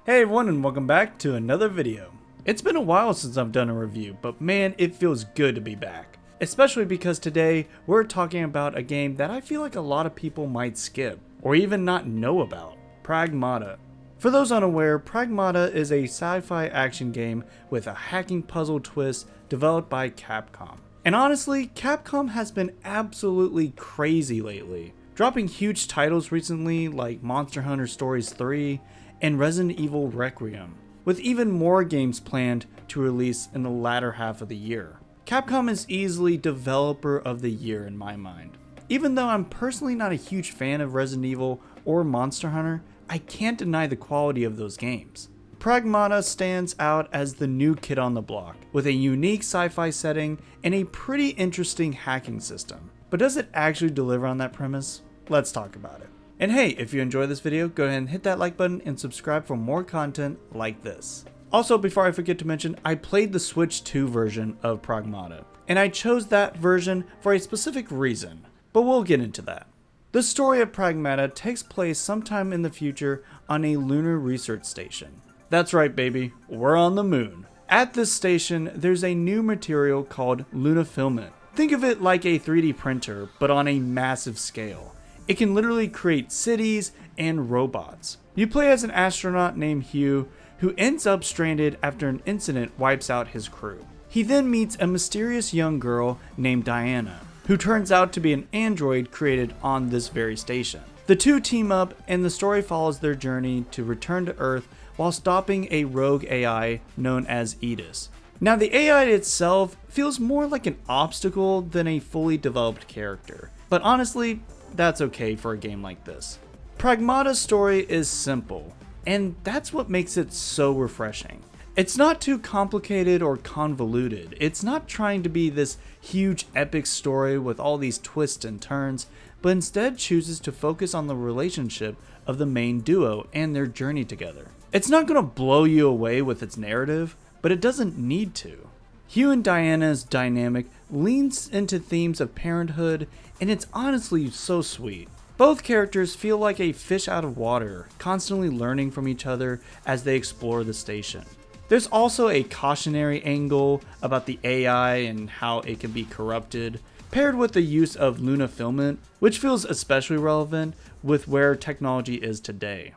Hey everyone, and welcome back to another video. It's been a while since I've done a review, but man, it feels good to be back. Especially because today we're talking about a game that I feel like a lot of people might skip, or even not know about, Pragmata. For those unaware, Pragmata is a sci-fi action game with a hacking puzzle twist developed by Capcom. And honestly, Capcom has been absolutely crazy lately, dropping huge titles recently like Monster Hunter Stories 3, and Resident Evil Requiem, with even more games planned to release in the latter half of the year. Capcom is easily Developer of the Year in my mind. Even though I'm personally not a huge fan of Resident Evil or Monster Hunter, I can't deny the quality of those games. Pragmata stands out as the new kid on the block, with a unique sci-fi setting and a pretty interesting hacking system. But does it actually deliver on that premise? Let's talk about it. And hey, if you enjoyed this video, go ahead and hit that like button and subscribe for more content like this. Also, before I forget to mention, I played the Switch 2 version of Pragmata, and I chose that version for a specific reason, but we'll get into that. The story of Pragmata takes place sometime in the future on a lunar research station. That's right, baby, we're on the moon. At this station, there's a new material called lunafilament. Think of it like a 3D printer, but on a massive scale. It can literally create cities and robots. You play as an astronaut named Hugh, who ends up stranded after an incident wipes out his crew. He then meets a mysterious young girl named Diana, who turns out to be an android created on this very station. The two team up, and the story follows their journey to return to Earth while stopping a rogue AI known as Edis. Now, the AI itself feels more like an obstacle than a fully developed character, but honestly, that's okay for a game like this. Pragmata's story is simple, and that's what makes it so refreshing. It's not too complicated or convoluted. It's not trying to be this huge epic story with all these twists and turns, but instead chooses to focus on the relationship of the main duo and their journey together. It's not going to blow you away with its narrative, but it doesn't need to. Hugh and Diana's dynamic leans into themes of parenthood, and it's honestly so sweet. Both characters feel like a fish out of water, constantly learning from each other as they explore the station. There's also a cautionary angle about the AI and how it can be corrupted, paired with the use of lunafilament, which feels especially relevant with where technology is today.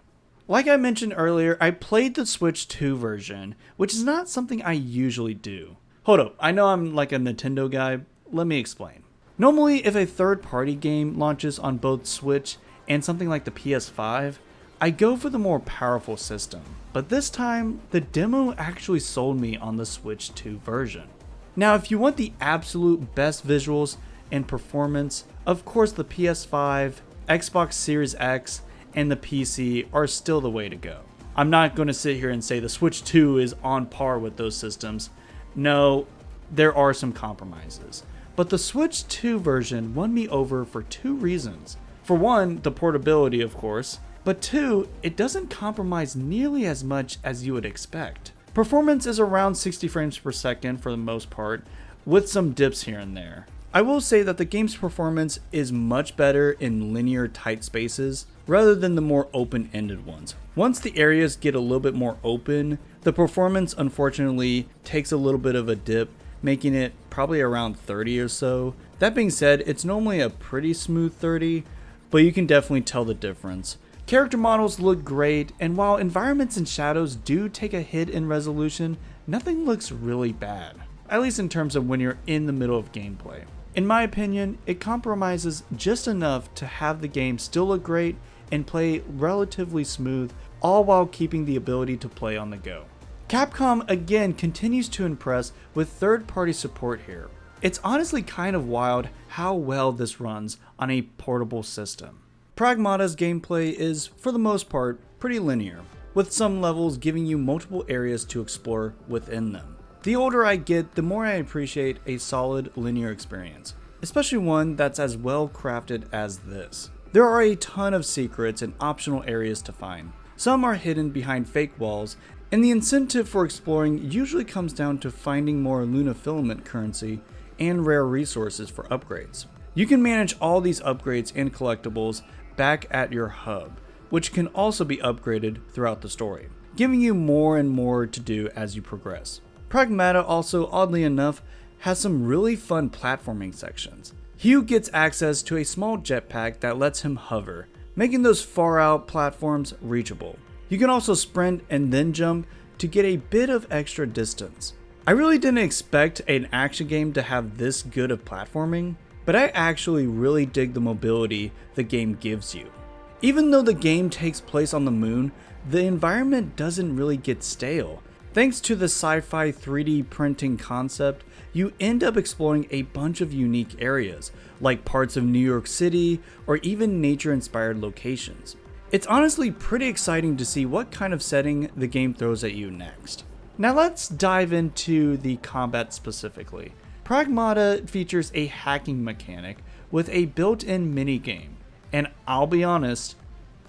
Like I mentioned earlier, I played the Switch 2 version, which is not something I usually do. Hold up, I know I'm like a Nintendo guy, let me explain. Normally, if a third-party game launches on both Switch and something like the PS5, I go for the more powerful system. But this time, the demo actually sold me on the Switch 2 version. Now, if you want the absolute best visuals and performance, of course the PS5, Xbox Series X, and the PC are still the way to go. I'm not going to sit here and say the Switch 2 is on par with those systems. No, there are some compromises. But the Switch 2 version won me over for two reasons. For one, the portability, of course, but two, it doesn't compromise nearly as much as you would expect. Performance is around 60 frames per second for the most part, with some dips here and there. I will say that the game's performance is much better in linear tight spaces rather than the more open-ended ones. Once the areas get a little bit more open, the performance unfortunately takes a little bit of a dip, making it probably around 30 or so. That being said, it's normally a pretty smooth 30, but you can definitely tell the difference. Character models look great, and while environments and shadows do take a hit in resolution, nothing looks really bad, at least in terms of when you're in the middle of gameplay. In my opinion, it compromises just enough to have the game still look great and play relatively smooth, all while keeping the ability to play on the go. Capcom again continues to impress with third-party support here. It's honestly kind of wild how well this runs on a portable system. Pragmata's gameplay is, for the most part, pretty linear, with some levels giving you multiple areas to explore within them. The older I get, the more I appreciate a solid linear experience, especially one that's as well crafted as this. There are a ton of secrets and optional areas to find. Some are hidden behind fake walls, and the incentive for exploring usually comes down to finding more lunafilament currency and rare resources for upgrades. You can manage all these upgrades and collectibles back at your hub, which can also be upgraded throughout the story. giving you more and more to do as you progress. Pragmata also, oddly enough, has some really fun platforming sections. Hugh gets access to a small jetpack that lets him hover, making those far out platforms reachable. You can also sprint and then jump to get a bit of extra distance. I really didn't expect an action game to have this good of platforming, but I actually really dig the mobility the game gives you. Even though the game takes place on the moon, the environment doesn't really get stale. Thanks to the sci-fi 3D printing concept, you end up exploring a bunch of unique areas, like parts of New York City or even nature-inspired locations. It's honestly pretty exciting to see what kind of setting the game throws at you next. Now let's dive into the combat specifically. Pragmata features a hacking mechanic with a built-in minigame, and I'll be honest,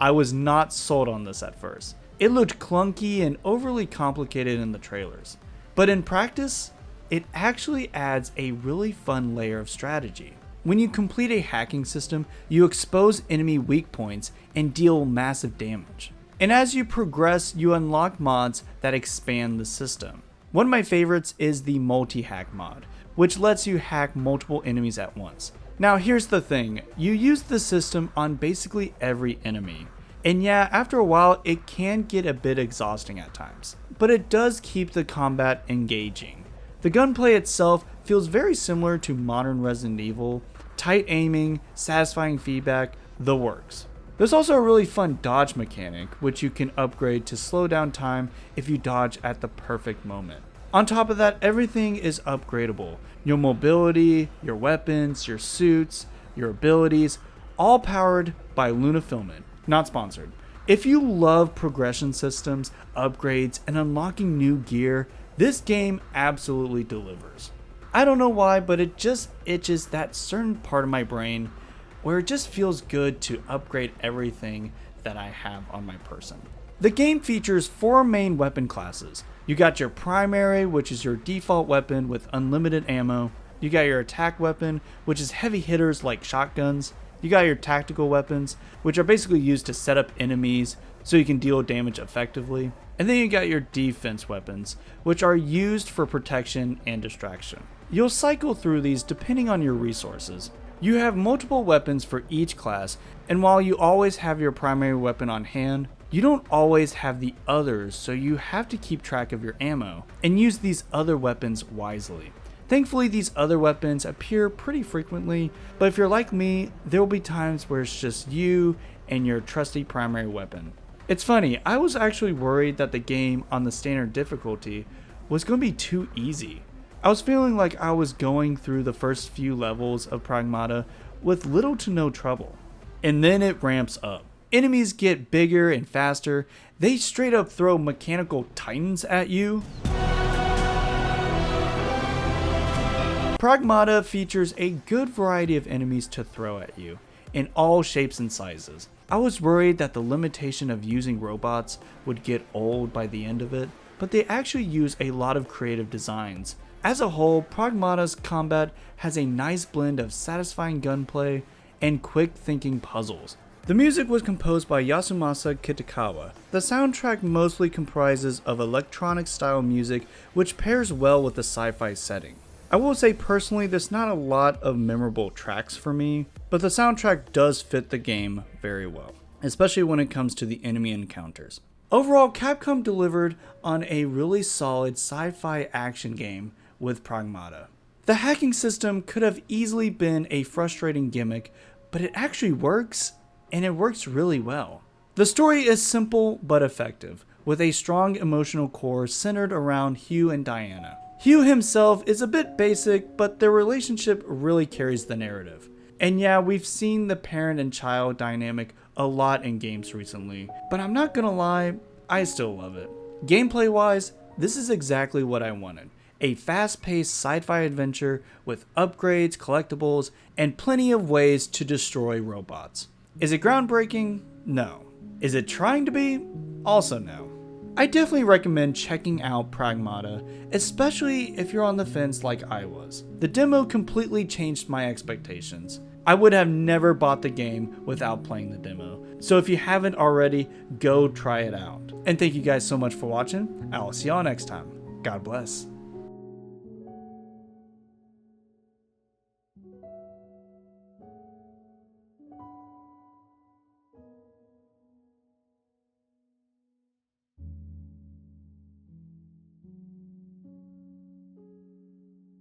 I was not sold on this at first. It looked clunky and overly complicated in the trailers, but in practice, it actually adds a really fun layer of strategy. When you complete a hacking system, you expose enemy weak points and deal massive damage. And as you progress, you unlock mods that expand the system. One of my favorites is the multi-hack mod, which lets you hack multiple enemies at once. Now here's the thing, you use the system on basically every enemy. And yeah, after a while, it can get a bit exhausting at times, but it does keep the combat engaging. The gunplay itself feels very similar to modern Resident Evil, tight aiming, satisfying feedback, the works. There's also a really fun dodge mechanic, which you can upgrade to slow down time if you dodge at the perfect moment. On top of that, everything is upgradable. Your mobility, your weapons, your suits, your abilities, all powered by Luna Filament. Not sponsored. If you love progression systems, upgrades, and unlocking new gear, this game absolutely delivers. I don't know why, but it just itches that certain part of my brain where it just feels good to upgrade everything that I have on my person. The game features 4 main weapon classes. You got your primary, which is your default weapon with unlimited ammo. You got your attack weapon, which is heavy hitters like shotguns. You got your tactical weapons, which are basically used to set up enemies so you can deal damage effectively. And then you got your defense weapons, which are used for protection and distraction. You'll cycle through these depending on your resources. You have multiple weapons for each class, and while you always have your primary weapon on hand, you don't always have the others, so you have to keep track of your ammo and use these other weapons wisely. Thankfully, these other weapons appear pretty frequently, but if you're like me, there will be times where it's just you and your trusty primary weapon. It's funny, I was actually worried that the game on the standard difficulty was going to be too easy. I was feeling like I was going through the first few levels of Pragmata with little to no trouble. And then it ramps up. Enemies get bigger and faster, they straight up throw mechanical titans at you. Pragmata features a good variety of enemies to throw at you, in all shapes and sizes. I was worried that the limitation of using robots would get old by the end of it, but they actually use a lot of creative designs. As a whole, Pragmata's combat has a nice blend of satisfying gunplay and quick thinking puzzles. The music was composed by Yasumasa Kitagawa. The soundtrack mostly comprises of electronic style music which pairs well with the sci-fi setting. I will say personally there's not a lot of memorable tracks for me, but the soundtrack does fit the game very well, especially when it comes to the enemy encounters. Overall, Capcom delivered on a really solid sci-fi action game with Pragmata. The hacking system could have easily been a frustrating gimmick, but it actually works, and it works really well. The story is simple but effective, with a strong emotional core centered around Hugh and Diana. Hugh himself is a bit basic, but their relationship really carries the narrative. And yeah, we've seen the parent and child dynamic a lot in games recently, but I'm not gonna lie, I still love it. Gameplay wise, this is exactly what I wanted. A fast-paced sci-fi adventure with upgrades, collectibles, and plenty of ways to destroy robots. Is it groundbreaking? No. Is it trying to be? Also no. I definitely recommend checking out Pragmata, especially if you're on the fence like I was. The demo completely changed my expectations. I would have never bought the game without playing the demo. So if you haven't already, go try it out. And thank you guys so much for watching. I will see y'all next time. God bless.